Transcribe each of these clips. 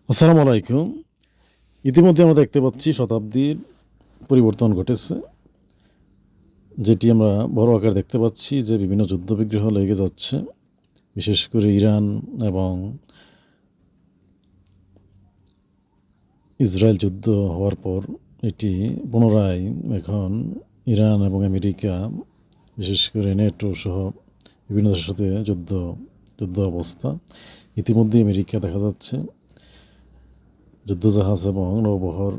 আসসালামু আলাইকুম। ইতিমধ্যে আমরা দেখতে পাচ্ছি শতাব্দীর পরিবর্তন ঘটেছে, যেটি আমরা বড় আকার দেখতে পাচ্ছি যে বিভিন্ন যুদ্ধবিগ্রহ লেগে যাচ্ছে, বিশেষ করে ইরান এবং ইসরায়েল যুদ্ধ হওয়ার পর এটি পুনরায় এখন ইরান এবং আমেরিকা, বিশেষ করে নেটো সহ বিভিন্ন দেশের সাথে যুদ্ধ অবস্থা। ইতিমধ্যে আমেরিকা দেখা যাচ্ছে যুদ্ধজাহাজ এবং নৌবহর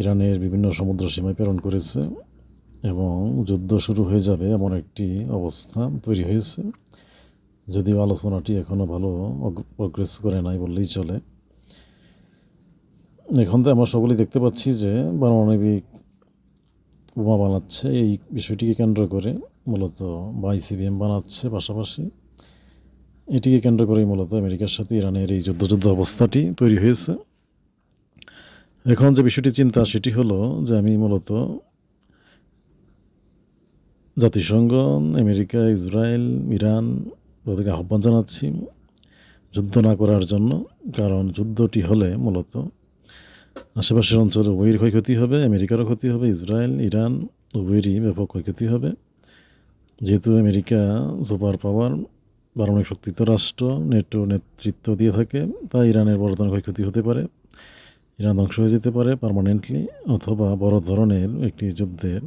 ইরানের বিভিন্ন সমুদ্র সীমায় প্রেরণ করেছে এবং যুদ্ধ শুরু হয়ে যাবে এমন একটি অবস্থা তৈরি হয়েছে, যদিও আলোচনাটি এখনও ভালো প্রগ্রেস করে নাই বললেই চলে। এখন তো আমরা সকলেই দেখতে পাচ্ছি যে পারমাণবিক বোমা বানাচ্ছে, এই বিষয়টিকে কেন্দ্র করে মূলত বা আইসিবিএম বানাচ্ছে পাশাপাশি। এটিকে কেন্দ্র করেই মূলত আমেরিকার সাথে ইরানের এই যুদ্ধ অবস্থাটি তৈরি হয়েছে। এখন যে বিষয়টি চিন্তা সেটি হলো যে আমি মূলত জাতিসংঘ, আমেরিকা, ইসরায়েল, ইরান তাদেরকে আহ্বান জানাচ্ছি যুদ্ধ না করার জন্য। কারণ যুদ্ধটি হলে মূলত আশেপাশের অঞ্চলে উভয়ের ক্ষয়ক্ষতি হবে, আমেরিকারও ক্ষতি হবে, ইসরায়েল, ইরান উভয়েরই ব্যাপক ক্ষয়ক্ষতি হবে। যেহেতু আমেরিকা সুপার পাওয়ার, পারমাণবিক শক্তিত রাষ্ট্র, নেটো নেতৃত্ব দিয়ে থাকে, তাই ইরানের বড় ধরনের ক্ষয়ক্ষতি হতে পারে, ইরান ধ্বংস হয়ে যেতে পারে পার্মানেন্টলি, অথবা বড় ধরনের একটি যুদ্ধের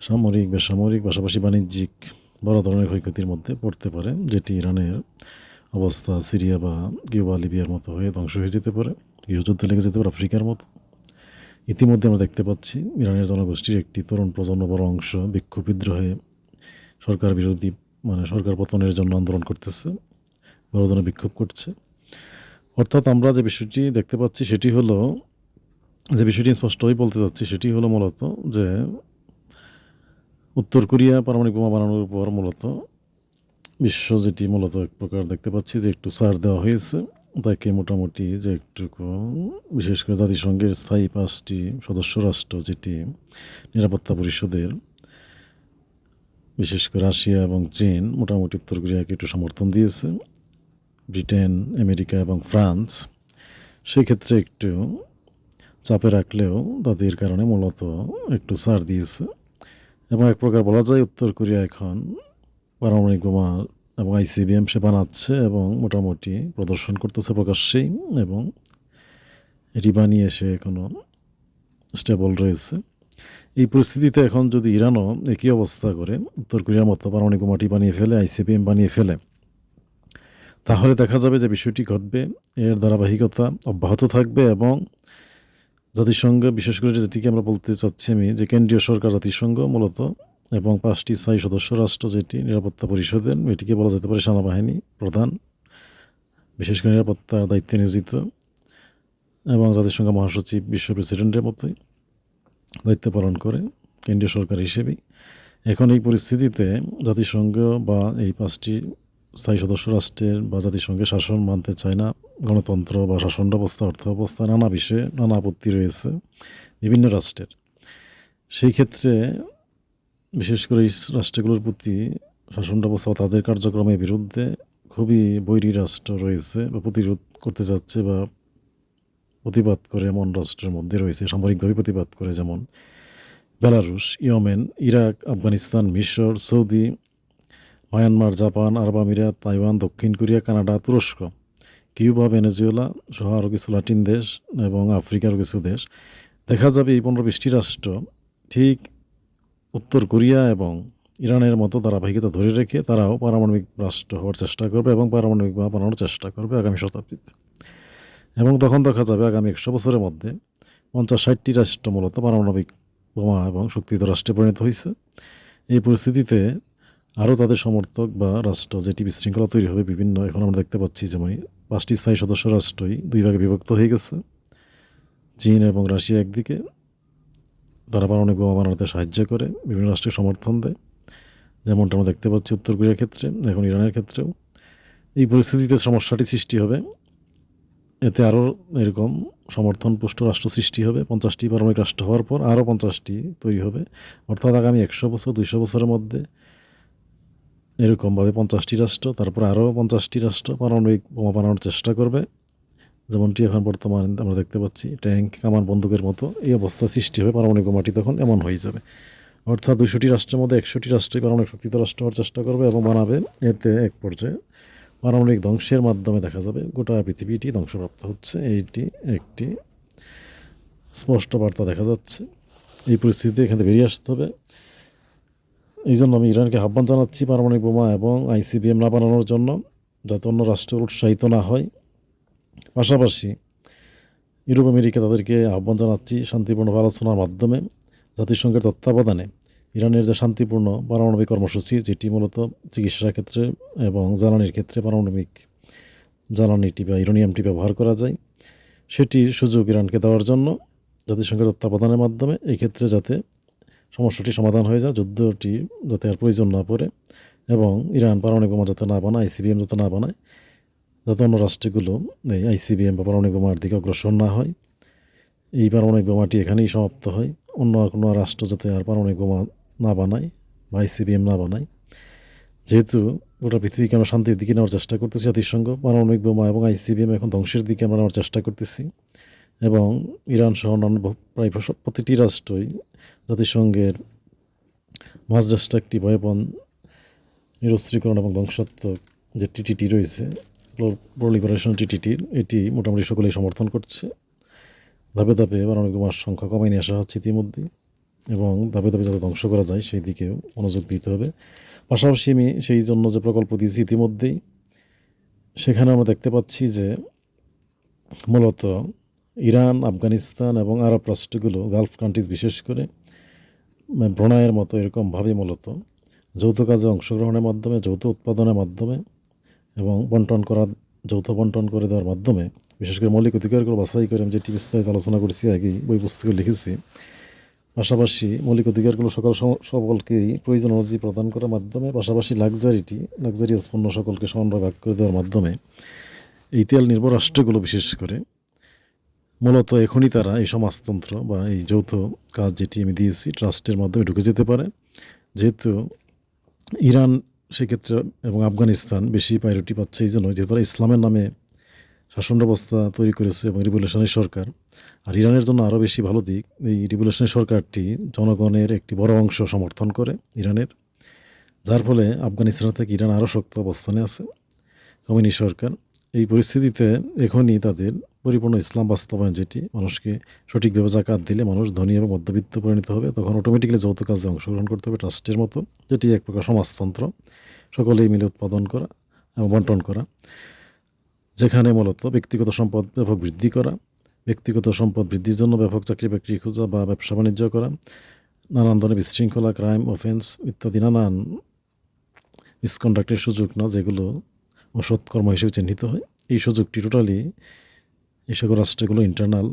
সামরিক, বেসামরিক, পাশাপাশি বাণিজ্যিক বড় ধরনের ক্ষয়ক্ষতির মধ্যে পড়তে পারে, যেটি ইরানের অবস্থা সিরিয়া বা কিউবা, লিবিয়ার মতো হয়ে ধ্বংস হয়ে যেতে পারে, গৃহযুদ্ধে লেগে যেতে পারে আফ্রিকার মতো। ইতিমধ্যে আমরা দেখতে পাচ্ছি ইরানের জনগোষ্ঠীর একটি তরুণ প্রজন্ম বড় অংশ বিক্ষোভ বিদ্রোহে সরকার বিরোধী, সরকার পতনের জন্য আন্দোলন করতেছে, বড় ধরনের বিক্ষোভ করছে। অর্থাৎ আমরা যে বিষয়টি দেখতে পাচ্ছি সেটি হলো, যে বিষয়টি স্পষ্টই বলতে চাচ্ছি সেটি হলো মূলত যে উত্তর কোরিয়া পারমাণবিক বোমা বানানোর পর মূলত বিশ্ব যেটি মূলত এক প্রকার দেখতে পাচ্ছি যে একটু ছাড় দেওয়া হয়েছে তাকে, মোটামুটি যে একটুকু, বিশেষ করে জাতিসংঘের স্থায়ী 5টি সদস্য রাষ্ট্র, যেটি নিরাপত্তা পরিষদের, বিশেষ করে রাশিয়া এবং চীন মোটামুটি উত্তর কোরিয়াকে একটু সমর্থন দিয়েছে, ব্রিটেন, আমেরিকা এবং ফ্রান্স সেই ক্ষেত্রে একটু চাপে রাখলেও তাদের কারণে মূলত একটু ছাড় দিয়েছে। এবং এক প্রকার বলা যায় উত্তর কোরিয়া এখন পারমাণবিক বোমা এবং আইসিবিএম সে বানাচ্ছে এবং মোটামুটি প্রদর্শন করতেছে প্রকাশ্যেই, এবং এটি বানিয়ে সে এখনও স্টেবল রয়েছে। এই পরিস্থিতিতে এখন যদি ইরানও একই অবস্থা করে, উত্তর কোরিয়ার মতো পারমাণবিক বোমাটি বানিয়ে ফেলে, আইসিবিএম বানিয়ে ফেলে, তাহলে দেখা যাবে যে বিষয়টি ঘটবে, এর ধারাবাহিকতা অব্যাহত থাকবে এবং জাতিসংঘ, বিশেষ করে যেটিকে আমরা বলতে চাচ্ছি আমি, যে কেন্দ্রীয় সরকার জাতিসংঘ মূলত এবং 5টি স্থায়ী সদস্য রাষ্ট্র যেটি নিরাপত্তা পরিষদের, এটিকে বলা যেতে পারে সেনাবাহিনী প্রধান, বিশেষ করে নিরাপত্তার দায়িত্বে নিয়োজিত, এবং জাতিসংঘ মহাসচিব বিশ্ব প্রেসিডেন্টের মতোই দায়িত্ব পালন করে কেন্দ্রীয় সরকার হিসেবেই। এখন এই পরিস্থিতিতে জাতিসংঘ বা এই 5টি স্থায়ী সদস্য রাষ্ট্রের বা জাতিসংঘের শাসন মানতে চায় না, গণতন্ত্র বা শাসন ব্যবস্থা, অর্থ ব্যবস্থা, নানা বিষয়ে নানা আপত্তি রয়েছে বিভিন্ন রাষ্ট্রের। সেই ক্ষেত্রে বিশেষ করে এই রাষ্ট্রগুলোর প্রতি শাসন ব্যবস্থা বা তাদের কার্যক্রমের বিরুদ্ধে খুবই বৈরী রাষ্ট্র রয়েছে বা প্রতিরোধ করতে যাচ্ছে বা প্রতিবাদ করে এমন রাষ্ট্রের মধ্যে রয়েছে, সামরিকভাবে প্রতিবাদ করে, যেমন বেলারুশ, ইয়েমেন, ইরাক, আফগানিস্তান, মিশর, সৌদি, মায়ানমার, জাপান, আরব আমিরাত, তাইওয়ান, দক্ষিণ কোরিয়া, কানাডা, তুরস্ক, কিউবা, ভেনেজুয়েলা সহ আরও কিছু লাতিন দেশ এবং আফ্রিকার কিছু দেশ। দেখা যাবে এই 15-20টি রাষ্ট্র ঠিক উত্তর কোরিয়া এবং ইরানের মতো ধারাবাহিকতা ধরে রেখে তারাও পারমাণবিক রাষ্ট্র হওয়ার চেষ্টা করবে এবং পারমাণবিক বোমা বানানোর চেষ্টা করবে আগামী শতাব্দীতে। এবং তখন দেখা যাবে আগামী 100 বছরের মধ্যে 50-60টি রাষ্ট্র মূলত পারমাণবিক বোমা এবং শক্তিধর রাষ্ট্রে পরিণত হয়েছে। এই পরিস্থিতিতে আরও তাদের সমর্থক বা রাষ্ট্র, যেটি বিশৃঙ্খলা তৈরি হবে বিভিন্ন, এখন আমরা দেখতে পাচ্ছি যেমন 5টি স্থায়ী সদস্য রাষ্ট্রই 2 ভাগে বিভক্ত হয়ে গেছে। চীন এবং রাশিয়া একদিকে, তারা পারমাণবিক বোমা বানাতে সাহায্য করে, বিভিন্ন রাষ্ট্রের সমর্থন দেয়, যেমনটা আমরা দেখতে পাচ্ছি উত্তর কোরিয়ার ক্ষেত্রে, এখন ইরানের ক্ষেত্রেও। এই পরিস্থিতিতে সমস্যাটি সৃষ্টি হবে, এতে আরও এরকম সমর্থনপুষ্ট রাষ্ট্র সৃষ্টি হবে। 50টি পারমাণবিক রাষ্ট্র হওয়ার পর আরও 50টি তৈরি হবে, অর্থাৎ আগামী 100 বছর 200 বছরের মধ্যে এরকমভাবে 50টি রাষ্ট্র, তারপর আরও 50টি রাষ্ট্র পারমাণবিক বোমা বানানোর চেষ্টা করবে, যেমনটি এখন বর্তমান আমরা দেখতে পাচ্ছি ট্যাঙ্ক কামান বন্দুকের মতো এই অবস্থা সৃষ্টি হবে, পারমাণবিক বোমাটি তখন এমন হয়ে যাবে। অর্থাৎ 200টি রাষ্ট্রের মধ্যে 100টি রাষ্ট্রই পারমাণবিক শক্তিতে রাষ্ট্র হওয়ার চেষ্টা করবে এবং বানাবে। এতে এক পর্যায়ে পারমাণবিক ধ্বংসের মাধ্যমে দেখা যাবে গোটা পৃথিবীটি ধ্বংসপ্রাপ্ত হচ্ছে। এইটি একটি স্পষ্ট বার্তা দেখা যাচ্ছে। এই পরিস্থিতি এখান থেকে বেরিয়ে আসতে হবে। এই জন্য আমি ইরানকে আহ্বান জানাচ্ছি পারমাণবিক বোমা এবং আইসিবিএম না বানানোর জন্য, যাতে অন্য রাষ্ট্র উৎসাহিত না হয়। পাশাপাশি ইউরোপ আমেরিকা তাদেরকে আহ্বান জানাচ্ছি শান্তিপূর্ণ আলোচনার মাধ্যমে জাতিসংঘের তত্ত্বাবধানে ইরানের যে শান্তিপূর্ণ পারমাণবিক কর্মসূচি, যেটি মূলত চিকিৎসা ক্ষেত্রে এবং জ্বালানির ক্ষেত্রে পারমাণবিক জ্বালানিটি বা ইউরেনিয়ামটি ব্যবহার করা যায়, সেটির সুযোগ ইরানকে দেওয়ার জন্য জাতিসংঘের তত্ত্বাবধানের মাধ্যমে এই ক্ষেত্রে যাতে সমস্যাটি সমাধান হয়ে যায়, যুদ্ধটি যাতে আর প্রয়োজন না পড়ে এবং ইরান পারমাণবিক বোমা যাতে না বানায়, আইসিবিএম যাতে না বানায়, যাতে অন্য রাষ্ট্রগুলো এই আইসিবিএম বা পারমাণবিক বোমার দিকে অগ্রসর না হয়, এই পারমাণবিক বোমাটি এখানেই সমাপ্ত হয়। অন্য কোনো রাষ্ট্র যাতে আর পারমাণবিক বোমা না বানায় বা আইসিবিএম না বানায়। যেহেতু গোটা পৃথিবীকে আমরা শান্তির দিকে নেওয়ার চেষ্টা করতেছি, জাতিসংঘ পারমাণবিক বোমা এবং আইসিবিএম এখন ধ্বংসের দিকে আমরা নেওয়ার চেষ্টা করতেছি এবং ইরান সহ অন্যান্য প্রায় প্রতিটি রাষ্ট্রই জাতিসংঘের মাস ডিস্ট্রাকটিভ ওয়েপন নিরস্ত্রীকরণ এবং ধ্বংসাত্মক যে টিটিটি রয়েছে, প্রলিফারেশন টিটিটির, এটি মোটামুটি সকলেই সমর্থন করছে। ধাপে ধাপে পারমাণবিক বোমার সংখ্যা কমাই নিয়ে আসা হচ্ছে ইতিমধ্যেই এবং ধাপে ধাপে যাতে ধ্বংস করা যায় সেই দিকেও মনোযোগ দিতে হবে। পাশাপাশি আমি সেই জন্য যে প্রকল্প দিয়েছি ইতিমধ্যেই, সেখানে আমরা দেখতে পাচ্ছি যে মূলত ইরান, আফগানিস্তান এবং আরব রাষ্ট্রগুলো, গালফ কান্ট্রিজ বিশেষ করে ব্রুনাইয়ের মতো এরকমভাবে মূলত যৌথ কাজে অংশগ্রহণের মাধ্যমে, যৌথ উৎপাদনের মাধ্যমে এবং যৌথ বন্টন করে দেওয়ার মাধ্যমে, বিশেষ করে মৌলিক অধিকারগুলো বাছাই করে, আমি যেটি বিস্তারিত আলোচনা করেছি আগেই বই পুস্তকে লিখেছি। পাশাপাশি মৌলিক অধিকারগুলো সকলকেই প্রয়োজন অনুযায়ী প্রদান করার মাধ্যমে, পাশাপাশি লাক্সারিয়াস পণ্য সকলকে সমানভাবে ভাগ করে দেওয়ার মাধ্যমে এই তেল নির্ভর রাষ্ট্রগুলো বিশেষ করে মূলত এখনই তারা এই সমাজতন্ত্র বা এই যৌথ কাজ যেটি আমি দিয়েছি ট্রাস্টের মাধ্যমে ঢুকে যেতে পারে। যেহেতু ইরান সেক্ষেত্রে এবং আফগানিস্তান বেশি প্রায়োরিটি পাচ্ছে এই জন্য, যেহেতু তারা ইসলামের নামে শাসন ব্যবস্থা তৈরি করেছে এবং রিভলিউশনারি সরকার। আর ইরানের জন্য আরও বেশি ভালো দিক, এই রিভলিউশনারি সরকারটি জনগণের একটি বড় অংশ সমর্থন করে ইরানের, যার ফলে আফগানিস্তান থেকে ইরান আরও শক্ত অবস্থানে আছে কমিউনিস্ট সরকার। এই পরিস্থিতিতে এখনই তাদের পরিপূর্ণ ইসলাম বাস্তবায়ন, যেটি মানুষকে সঠিকভাবে জাকাত দিলে মানুষ ধনী এবং মধ্যবিত্ত পরিণত হবে, তখন অটোমেটিক্যালি যৌথ কাজে অংশগ্রহণ করতে হবে ট্রাস্টের মতো, যেটি এক প্রকার সমাজতন্ত্র, সকলেই মিলে উৎপাদন করা এবং বন্টন করা, যেখানে মূলত ব্যক্তিগত সম্পদ ব্যাপক বৃদ্ধি করা, ব্যক্তিগত সম্পদ বৃদ্ধির জন্য ব্যাপক চাকরি বাকরি খোঁজা বা ব্যবসা বাণিজ্য করা, নানান ধরনের বিশৃঙ্খলা, ক্রাইম, অফেন্স ইত্যাদি নানান মিসকন্ডাক্টের সুযোগ না, যেগুলো অসৎ কর্ম হিসেবে চিহ্নিত হয়, এই সুযোগটি টোটালি এই সকল রাষ্ট্রগুলো ইন্টারনাল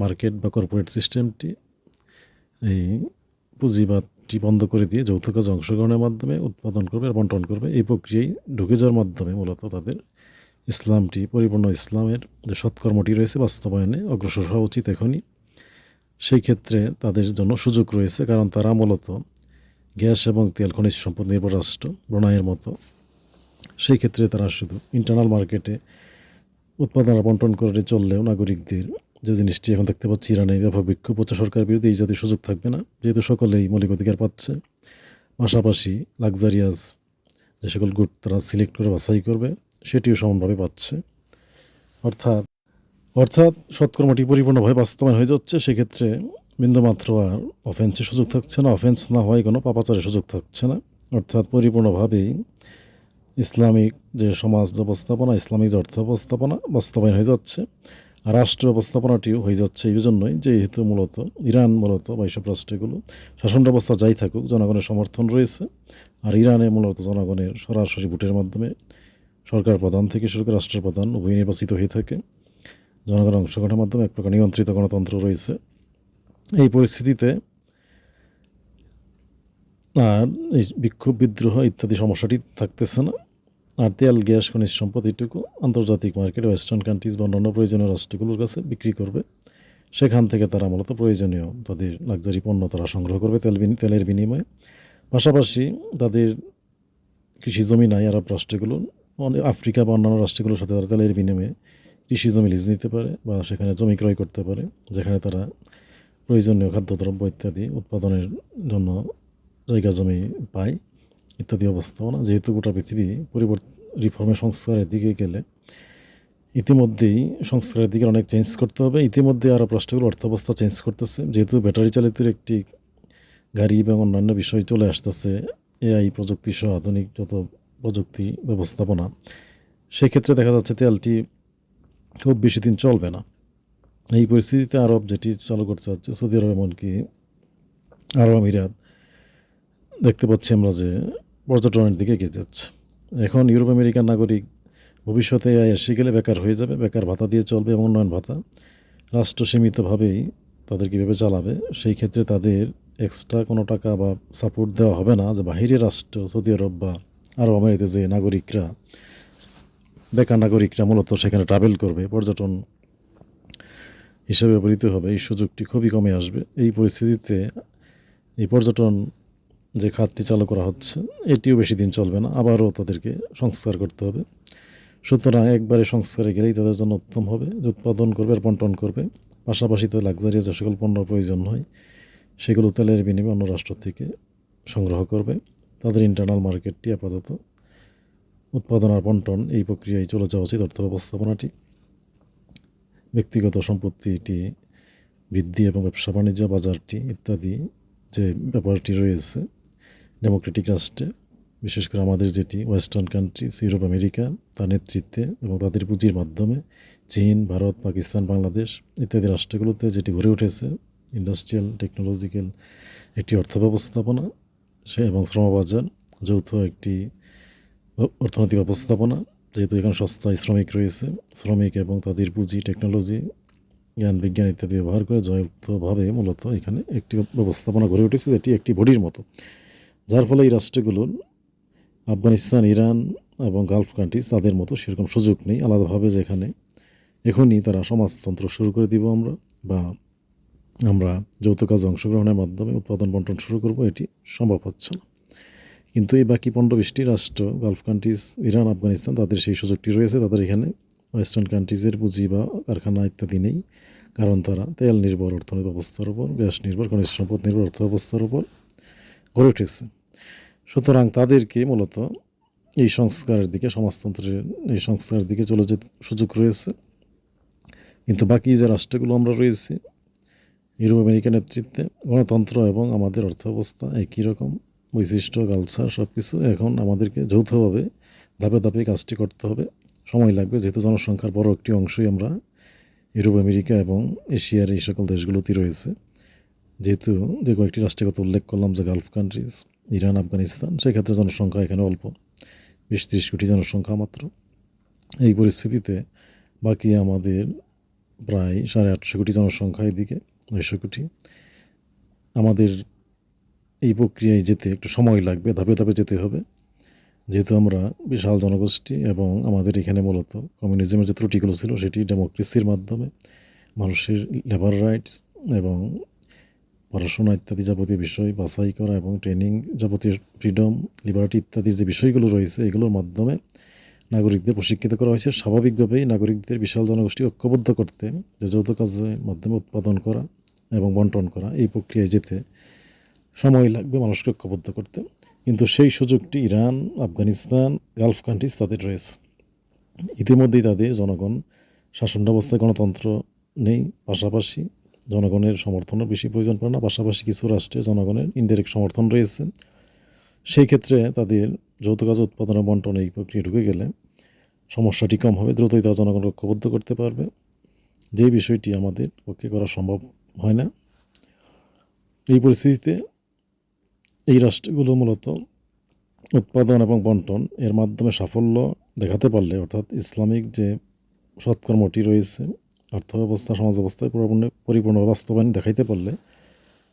মার্কেট বা কর্পোরেট সিস্টেমটি, এই পুঁজিবাদটি বন্ধ করে দিয়ে যৌথ কাজে অংশগ্রহণের মাধ্যমে উৎপাদন করবে আর বন্টন করবে। এই প্রক্রিয়ায় ঢুকে যাওয়ার মাধ্যমে মূলত তাদের ইসলামটি, পরিপূর্ণ ইসলামের যে সৎকর্মটি রয়েছে বাস্তবায়নে অগ্রসর হওয়া উচিত এখনই। সেই ক্ষেত্রে তাদের জন্য সুযোগ রয়েছে, কারণ তারা মূলত গ্যাস এবং তেল খনিজ সম্পদ নির্ভর রাষ্ট্র ব্রুনাইয়ের মতো। সেই ক্ষেত্রে তারা শুধু ইন্টারনাল মার্কেটে উৎপাদন বন্টন করে চললেও নাগরিকদের যে জিনিসটি এখন দেখতে পাচ্ছি ইরানে ব্যাপক বিক্ষোভ হচ্ছে সরকার বিরুদ্ধে, এই জাতীয় সুযোগ থাকবে না, যেহেতু সকলেই মৌলিক অধিকার পাচ্ছে। পাশাপাশি লাক্সারিয়াস যে সকল গুড তারা সিলেক্ট করে বাছাই করবে সেটিও সমানভাবে পাচ্ছে। অর্থাৎ সৎকর্মটি পরিপূর্ণভাবে বাস্তবায়ন হয়ে যাচ্ছে। সেক্ষেত্রে বিন্দুমাত্র আর অফেন্সের সুযোগ থাকছে না, অফেন্স না হয় কোনো পাপাচারের সুযোগ থাকছে না। অর্থাৎ পরিপূর্ণভাবেই ইসলামিক যে সমাজ ব্যবস্থাপনা, ইসলামিক যে অর্থ ব্যবস্থাপনা বাস্তবায়ন হয়ে যাচ্ছে, আর রাষ্ট্র ব্যবস্থাপনাটিও হয়ে যাচ্ছে এই জন্যই, যেহেতু মূলত ইরান মূলত বা এইসব রাষ্ট্রগুলো শাসন ব্যবস্থা যাই থাকুক জনগণের সমর্থন রয়েছে, আর ইরানে মূলত জনগণের সরাসরি ভোটের মাধ্যমে সরকার প্রধান থেকে শুরু করে রাষ্ট্রপ্রধান উভয় নির্বাচিত হয়ে থাকে, জনগণের অংশগ্রহণের মাধ্যমে এক প্রকার নিয়ন্ত্রিত গণতন্ত্র রয়েছে। এই পরিস্থিতিতে আর এই বিক্ষোভ, বিদ্রোহ ইত্যাদি সমস্যাটি থাকতেছে না। আর তেল, গ্যাস, খনিজ সম্পদ এটুকু আন্তর্জাতিক মার্কেটে ওয়েস্টার্ন কান্ট্রিজ বা অন্যান্য প্রয়োজনীয় রাষ্ট্রগুলোর কাছে বিক্রি করবে। সেখান থেকে তারা মূলত প্রয়োজনীয় তাদের লাক্সারি পণ্য তারা সংগ্রহ করবে তেলের বিনিময়ে। পাশাপাশি তাদের কৃষি জমি নাই আরব রাষ্ট্রগুলো, আফ্রিকা বা অন্যান্য রাষ্ট্রগুলোর সাথে তারা তেলের বিনিময়ে কৃষি জমি লিজ নিতে পারে বা সেখানে জমি ক্রয় করতে পারে, যেখানে তারা প্রয়োজনীয় খাদ্যদ্রব্য ইত্যাদি উৎপাদনের জন্য জায়গা জমি পায় ইত্যাদি অবস্থাপনা। যেহেতু গোটা পৃথিবী রিফর্মের সংস্কারের দিকে গেলে ইতিমধ্যেই সংস্কারের দিকে অনেক চেঞ্জ করতে হবে। ইতিমধ্যে আরও রাষ্ট্রগুলো অর্থাবস্থা চেঞ্জ করতেছে, যেহেতু ব্যাটারি চালিত একটি গাড়ি এবং অন্যান্য বিষয় চলে আসতেছে, এআই প্রযুক্তি সহ আধুনিক যত প্রযুক্তি ব্যবস্থাপনা, সেক্ষেত্রে দেখা যাচ্ছে তেলটি খুব বেশি দিন চলবে না। এই পরিস্থিতিতে আরব যেটি চালু করতে হচ্ছে, সৌদি আরব এমনকি আরব আমিরাত, দেখতে পাচ্ছি আমরা যে পর্যটনের দিকে এগিয়ে যাচ্ছে। এখন ইউরোপ আমেরিকার নাগরিক ভবিষ্যতে এসে গেলে বেকার হয়ে যাবে, বেকার ভাতা দিয়ে চলবে এবং উন্নয়ন ভাতা রাষ্ট্র সীমিতভাবেই তাদের কীভাবে চালাবে, সেই ক্ষেত্রে তাদের এক্সট্রা কোনো টাকা বা সাপোর্ট দেওয়া হবে না যে বাহিরের রাষ্ট্র সৌদি আরব বা আরব আমিরাতে যে নাগরিকরা, বেকার নাগরিকরা মূলত সেখানে ট্রাভেল করবে, পর্যটন হিসেবে ব্যবহৃত হবে, এই সুযোগটি খুবই কমে আসবে। এই পরিস্থিতিতে এই পর্যটন যে খাতটি চালু করা হচ্ছে এটিও বেশি দিন চলবে না, আবারও তাদেরকে সংস্কার করতে হবে। সুতরাং একবারে সংস্কারে গেলেই তাদের জন্য উত্তম হবে, যে উৎপাদন করবে আর বন্টন করবে, পাশাপাশি তো লাক্সারিয়াস যে সকল পণ্য প্রয়োজন হয় সেগুলো তেলের বিনিময়ে অন্য রাষ্ট্র থেকে সংগ্রহ করবে। তাদের ইন্টারনাল মার্কেটটি আপাতত উৎপাদন আর বন্টন এই প্রক্রিয়ায় চলে যাওয়া উচিত। অর্থ ব্যবস্থাপনাটি, ব্যক্তিগত সম্পত্তিটি বৃদ্ধি এবং ব্যবসা বাণিজ্য বাজারটি ইত্যাদি যে ব্যাপারটি রয়েছে ডেমোক্রেটিক রাষ্ট্রে, বিশেষ করে আমাদের যেটি ওয়েস্টার্ন কান্ট্রিজ, ইউরোপ আমেরিকা তার নেতৃত্বে এবং তাদের পুঁজির মাধ্যমে চীন, ভারত, পাকিস্তান, বাংলাদেশ ইত্যাদি রাষ্ট্রগুলোতে যেটি গড়ে উঠেছে ইন্ডাস্ট্রিয়াল টেকনোলজিক্যাল একটি অর্থ ব্যবস্থাপনা সে এবং শ্রমবাজার যৌথ একটি অর্থনৈতিক ব্যবস্থাপনা, যেহেতু এখানে সস্তায় শ্রমিক রয়েছে, শ্রমিক এবং তাদের পুঁজি, টেকনোলজি, জ্ঞান বিজ্ঞান ইত্যাদি ব্যবহার করে যৌথভাবে মূলত এখানে একটি ব্যবস্থাপনা গড়ে উঠেছে, যেটি একটি বডির মতো, যার ফলে এই রাষ্ট্রগুলোর আফগানিস্তান, ইরান এবং গালফ কান্ট্রিজ তাদের মতো সেরকম সুযোগ নেই আলাদাভাবে, যেখানে এখনই তারা সমাজতন্ত্র শুরু করে দিব আমরা যৌথ কাজে অংশগ্রহণের মাধ্যমে উৎপাদন বন্টন শুরু করব, এটি সম্ভব হচ্ছে না। কিন্তু এই বাকি 15-20টি রাষ্ট্র, গালফ কান্ট্রিজ, ইরান, আফগানিস্তান, তাদের সেই সুযোগটি রয়েছে। তাদের এখানে ওয়েস্টার্ন কান্ট্রিজের পুঁজি বা কারখানা ইত্যাদি নেই, কারণ তারা তেল নির্ভর অর্থনৈতিক ব্যবস্থার উপর, গ্যাস নির্ভর, খনিজ সম্পদ নির্ভর অর্থ ব্যবস্থার উপর গড়ে উঠেছে। সুতরাং তাদেরকে মূলত এই সংস্কারের দিকে, সমাজতন্ত্রের এই সংস্কারের দিকে চলে যেতে সুযোগ রয়েছে। কিন্তু বাকি যে রাষ্ট্রগুলো আমরা রয়েছি ইউরোপ আমেরিকা নেতৃত্বে, গণতন্ত্র এবং আমাদের অর্থব্যবস্থা একই রকম, বৈশিষ্ট্য, কালচার সব কিছু, এখন আমাদেরকে যৌথভাবে ধাপে ধাপে কাজটি করতে হবে। সময় লাগবে, যেহেতু জনসংখ্যার বড় একটি অংশই আমরা ইউরোপ আমেরিকা এবং এশিয়ার এই সকল দেশগুলোতেই রয়েছে। যেহেতু যে কয়েকটি রাষ্ট্রের কথা উল্লেখ করলাম, যে গালফ কান্ট্রিজ, ইরান, আফগানিস্তান, সেক্ষেত্রে জনসংখ্যা এখানে অল্প, 20-30 কোটি জনসংখ্যা মাত্র। এই পরিস্থিতিতে বাকি আমাদের প্রায় 850 কোটি জনসংখ্যা, এদিকে 900 কোটি। আমাদের এই প্রক্রিয়ায় যেতে একটু সময় লাগবে, ধাপে ধাপে যেতে হবে, যেহেতু আমরা বিশাল জনগোষ্ঠী এবং আমাদের এখানে মূলত কমিউনিজমের যে ত্রুটিগুলো ছিল সেটি ডেমোক্রেসির মাধ্যমে মানুষের লেবার রাইটস এবং পড়াশোনা ইত্যাদি যাবতীয় বিষয় বাছাই করা এবং ট্রেনিং, যাবতীয় ফ্রিডম, লিবার্টি ইত্যাদির যে বিষয়গুলো রয়েছে এগুলোর মাধ্যমে নাগরিকদের প্রশিক্ষিত করা হয়েছে। স্বাভাবিকভাবেই নাগরিকদের বিশাল জনগোষ্ঠী ঐক্যবদ্ধ করতে, যে যৌথ কাজের মাধ্যমে উৎপাদন করা এবং বন্টন করা, এই প্রক্রিয়ায় যেতে সময় লাগবে মানুষকে ঐক্যবদ্ধ করতে। কিন্তু সেই সুযোগটি ইরান, আফগানিস্তান, গালফ কান্ট্রিজ তাদের রয়েছে। ইতিমধ্যেই তাদের জনগণ শাসন ব্যবস্থায় গণতন্ত্র নেই, পাশাপাশি জনগণের সমর্থনের বেশি প্রয়োজন পড়ে না, পাশাপাশি কিছু রাষ্ট্রে জনগণের ইনডাইরেক্ট সমর্থন রয়েছে। সেই ক্ষেত্রে তাদের যৌথ কাজ উৎপাদন ও বন্টন এই প্রক্রিয়া ঢুকে গেলে সমস্যাটি কম হবে, দ্রুতই তারা জনগণকে ঐক্যবদ্ধ করতে পারবে, যেই বিষয়টি আমাদের পক্ষে করা সম্ভব হয় না। এই পরিস্থিতিতে এই রাষ্ট্রগুলো মূলত উৎপাদন এবং বন্টন এর মাধ্যমে সাফল্য দেখাতে পারলে, অর্থাৎ ইসলামিক যে সৎকর্মটি রয়েছে অর্থব্যবস্থা, সমাজ ব্যবস্থায় পরিপূর্ণ বাস্তবায়ন দেখাইতে পারলে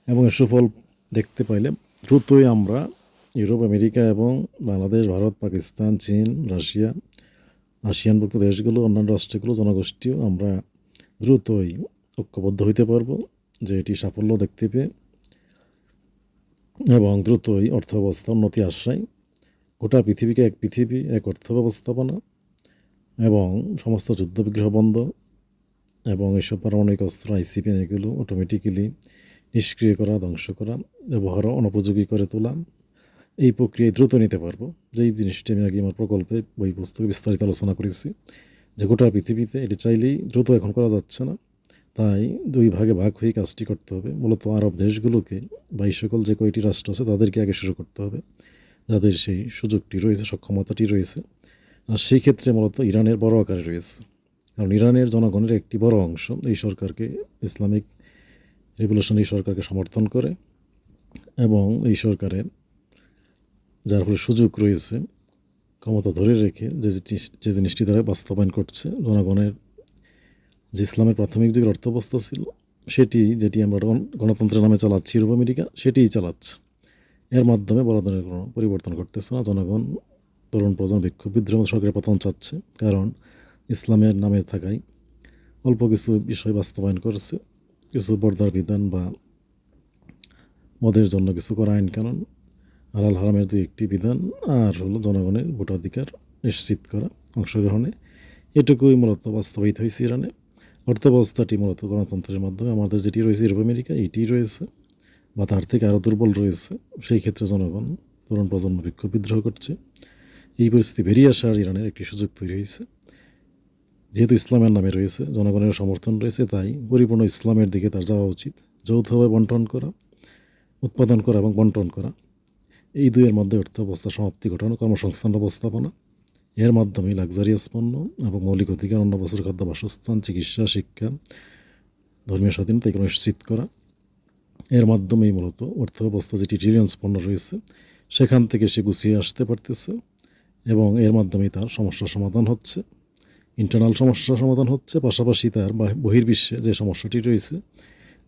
এবং এর সুফল দেখতে পাইলে দ্রুতই আমরা ইউরোপ, আমেরিকা এবং বাংলাদেশ, ভারত, পাকিস্তান, চীন, রাশিয়া, আসিয়ানভুক্ত দেশগুলো, অন্যান্য রাষ্ট্রগুলো, জনগোষ্ঠীও আমরা দ্রুতই ঐক্যবদ্ধ হইতে পারবো, যে এটি সাফল্য দেখতে পেয়ে এবং দ্রুতই অর্থব্যবস্থা উন্নতি আশ্রয়, গোটা পৃথিবীকে এক পৃথিবী, এক অর্থ ব্যবস্থাপনা এবং সমস্ত যুদ্ধবিগ্রহ বন্ধ এবং এইসব পারমাণবিক অস্ত্র আইসিবিএম এগুলো অটোমেটিক্যালি নিষ্ক্রিয় করা, ধ্বংস করা, ব্যবহার অনুপযোগী করে তোলা, এই প্রক্রিয়ায় দ্রুত নিতে পারবো। যেই জিনিসটি আমি আগে আমার প্রকল্পে বই পুস্তকে বিস্তারিত আলোচনা করেছি যে গোটা পৃথিবীতে এটি চাইলেই দ্রুত এখন করা যাচ্ছে না, তাই দুই ভাগে ভাগ হয়ে কাজটি করতে হবে। মূলত আরব দেশগুলোকে বা এই সকল যে কয়টি রাষ্ট্র আছে তাদেরকে আগে শুরু করতে হবে, যাদের সেই সুযোগটি রয়েছে, সক্ষমতাটি রয়েছে। আর সেই ক্ষেত্রে মূলত ইরানের বড় আকারে রয়েছে, কারণ ইরানের জনগণের একটি বড় অংশ এই সরকারকে, ইসলামিক রেভলিউশনারি সরকারকে সমর্থন করে এবং এই সরকারের যার ফলে সুযোগ রয়েছে ক্ষমতা ধরে রেখে যে জিনিসটি তারা বাস্তবায়ন করছে, জনগণের যে ইসলামের প্রাথমিক যুগের অর্থব্যবস্থা ছিল সেটি, যেটি আমরা গণতন্ত্রের নামে চালাচ্ছি ইউরোপ আমেরিকা, সেটিই চালাচ্ছে। এর মাধ্যমে বড় ধরনের কোনো পরিবর্তন ঘটতেছে না। জনগণ, তরুণ প্রজন্ম বিক্ষোভ বিদ্রোহ সরকারের পতন চাচ্ছে, কারণ ইসলামের নামে থাকায় অল্প কিছু বিষয় বাস্তবায়ন করেছে, কিছু পর্দার বিধান বা মদের জন্য কিছু করা আইন কানুন, হালাল হারামের দুই একটি বিধান, আর হলো জনগণের ভোটাধিকার নিশ্চিত করা, অংশগ্রহণে, এটুকুই মূলত বাস্তবায়িত হয়েছে ইরানে। অর্থব্যবস্থাটি মূলত গণতন্ত্রের মাধ্যমে আমাদের যেটি রয়েছে ইউরোপ আমেরিকা এইটি রয়েছে বা তার থেকে আরও দুর্বল রয়েছে। সেই ক্ষেত্রে জনগণ, তরুণ প্রজন্ম বিক্ষোভ বিদ্রোহ করছে। এই পরিস্থিতি বেরিয়ে আসার ইরানের একটি সুযোগ তৈরি হয়েছে। যেহেতু ইসলামের নামে রয়েছে, জনগণের সমর্থন রয়েছে, তাই পরিপূর্ণ ইসলামের দিকে তার যাওয়া উচিত। যৌথভাবে বন্টন করা, উৎপাদন করা এবং বন্টন করা, এই দুইয়ের মধ্যে অর্থব্যবস্থা সমাপ্তি ঘটানো, কর্মসংস্থান ব্যবস্থাপনা, এর মাধ্যমে লাক্সারিয়াস পণ্য এবং মৌলিক অধিকার, অন্য বছর খাদ্য, বাসস্থান, চিকিৎসা, শিক্ষা, ধর্মীয় স্বাধীনতা এগুলো নিশ্চিত করা, এর মাধ্যমেই মূলত অর্থব্যবস্থা যেটি ট্রিলিয়ন্স পণ্য রয়েছে সেখান থেকে সে গুছিয়ে আসতে পারতেছে এবং এর মাধ্যমেই তার সমস্যার সমাধান হচ্ছে, ইন্টারনাল সমস্যার সমাধান হচ্ছে, পাশাপাশি তার বহির্বিশ্বে যে সমস্যাটি রয়েছে,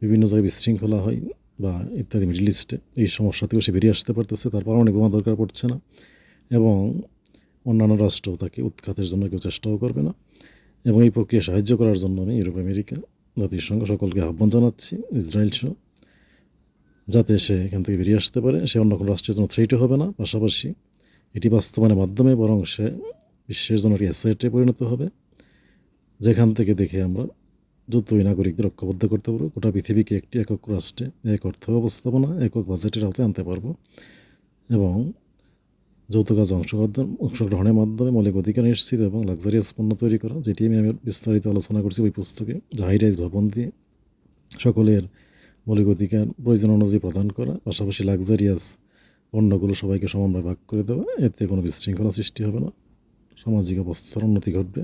বিভিন্ন জায়গায় বিশৃঙ্খলা হয় বা ইত্যাদি, মিডল ইস্টে, এই সমস্যা থেকেও সে বেরিয়ে আসতে পারতেছে, তার পারমাণবিক বোমা দরকার পড়ছে না এবং অন্যান্য রাষ্ট্র তাকে উৎখাতের জন্য কেউ চেষ্টাও করবে না। এবং এই প্রক্রিয়া সাহায্য করার জন্য আমি ইউরোপ আমেরিকা, জাতিসংঘ সকলকে আহ্বান জানাচ্ছি, ইসরায়েল সহ, যাতে সে এখান থেকে বেরিয়ে আসতে পারে। সে অন্য কোনো রাষ্ট্রের জন্য থ্রেটও হবে না, পাশাপাশি এটি বাস্তবায়নের মাধ্যমে বরং সে বিশ্বের জন্য একটি অ্যাসেটে পরিণত হবে, যেখান থেকে দেখে আমরা দ্রুতই নাগরিকদের ঐক্যবদ্ধ করতে পারবো, গোটা পৃথিবীকে একটি একক রাষ্ট্রে, এক অর্থ ব্যবস্থাপনা, একক বাজেটের আওতায় আনতে পারবো এবং যৌথ কাজে অংশগ্রহণের মাধ্যমে মৌলিক অধিকার নিশ্চিত এবং লাক্সারিয়াস পণ্য তৈরি করা, যেটি আমি বিস্তারিত আলোচনা করছি ওই পুস্তকে, হাই রাইজ ভবন দিয়ে সকলের মৌলিক অধিকার প্রয়োজন অনুযায়ী প্রদান করা, পাশাপাশি লাক্সারিয়াস পণ্যগুলো সবাইকে সমানভাবে ভাগ করে দেওয়া, এতে কোনো বিশৃঙ্খলা সৃষ্টি হবে না, সামাজিক অবস্থার উন্নতি ঘটবে।